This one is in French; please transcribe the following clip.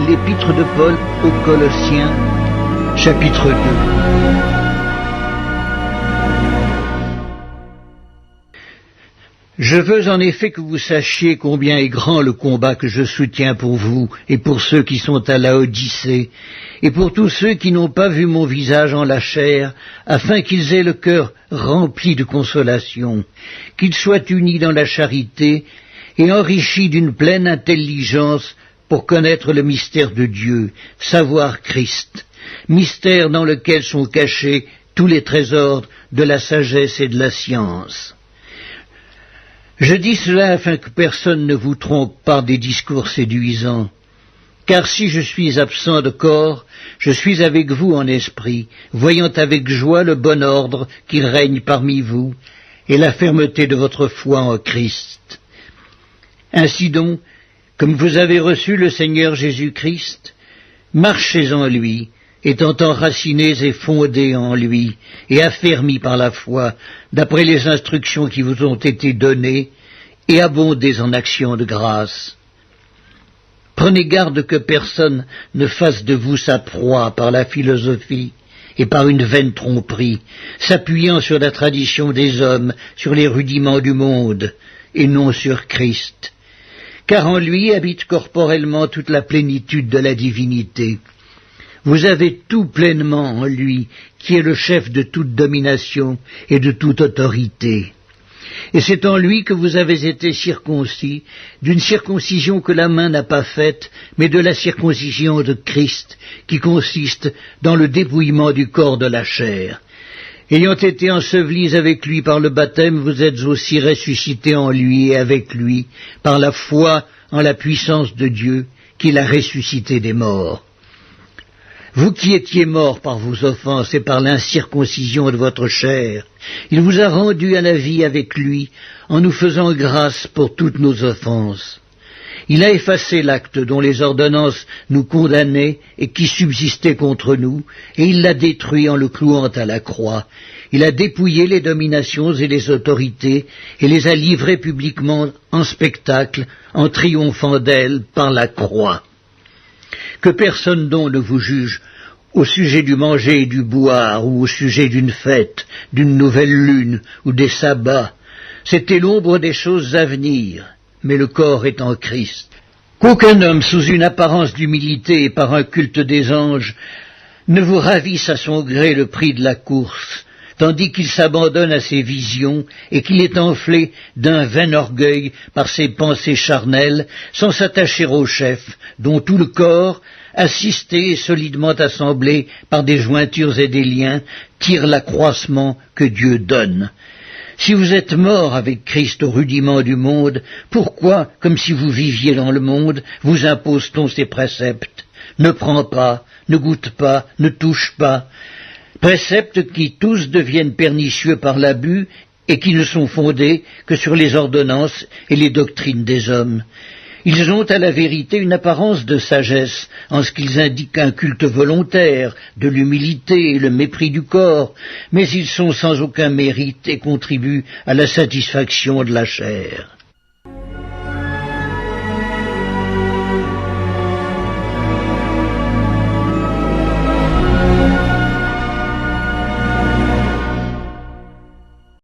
l'épître de Paul aux Colossiens, chapitre 2. Je veux en effet que vous sachiez combien est grand le combat que je soutiens pour vous et pour ceux qui sont à Laodicée, et pour tous ceux qui n'ont pas vu mon visage en la chair, afin qu'ils aient le cœur rempli de consolation, qu'ils soient unis dans la charité et enrichis d'une pleine intelligence pour connaître le mystère de Dieu, savoir Christ, mystère dans lequel sont cachés tous les trésors de la sagesse et de la science. Je dis cela afin que personne ne vous trompe par des discours séduisants. Car si je suis absent de corps, je suis avec vous en esprit, voyant avec joie le bon ordre qui règne parmi vous, et la fermeté de votre foi en Christ. Ainsi donc, comme vous avez reçu le Seigneur Jésus-Christ, marchez en lui, étant enracinés et fondés en lui, et affermis par la foi, d'après les instructions qui vous ont été données, et abondez en actions de grâce. Prenez garde que personne ne fasse de vous sa proie par la philosophie et par une vaine tromperie, s'appuyant sur la tradition des hommes, sur les rudiments du monde, et non sur Christ. Car en lui habite corporellement toute la plénitude de la divinité. Vous avez tout pleinement en lui, qui est le chef de toute domination et de toute autorité. Et c'est en lui que vous avez été circoncis, d'une circoncision que la main n'a pas faite, mais de la circoncision de Christ, qui consiste dans le dépouillement du corps de la chair. Ayant été ensevelis avec lui par le baptême, vous êtes aussi ressuscités en lui et avec lui, par la foi en la puissance de Dieu, qui l'a ressuscité des morts. Vous qui étiez morts par vos offenses et par l'incirconcision de votre chair, il vous a rendus à la vie avec lui, en nous faisant grâce pour toutes nos offenses. Il a effacé l'acte dont les ordonnances nous condamnaient et qui subsistait contre nous, et il l'a détruit en le clouant à la croix. Il a dépouillé les dominations et les autorités, et les a livrées publiquement en spectacle, en triomphant d'elles par la croix. Que personne donc ne vous juge au sujet du manger et du boire, ou au sujet d'une fête, d'une nouvelle lune, ou des sabbats. C'était l'ombre des choses à venir, mais le corps est en Christ. Qu'aucun homme, sous une apparence d'humilité et par un culte des anges, ne vous ravisse à son gré le prix de la course, tandis qu'il s'abandonne à ses visions et qu'il est enflé d'un vain orgueil par ses pensées charnelles, sans s'attacher au chef, dont tout le corps, assisté et solidement assemblé par des jointures et des liens, tire l'accroissement que Dieu donne. Si vous êtes morts avec Christ au rudiment du monde, pourquoi, comme si vous viviez dans le monde, vous impose-t-on ces préceptes? Ne prends pas, ne goûte pas, ne touche pas. Préceptes qui tous deviennent pernicieux par l'abus et qui ne sont fondés que sur les ordonnances et les doctrines des hommes. Ils ont à la vérité une apparence de sagesse, en ce qu'ils indiquent un culte volontaire, de l'humilité et le mépris du corps, mais ils sont sans aucun mérite et contribuent à la satisfaction de la chair.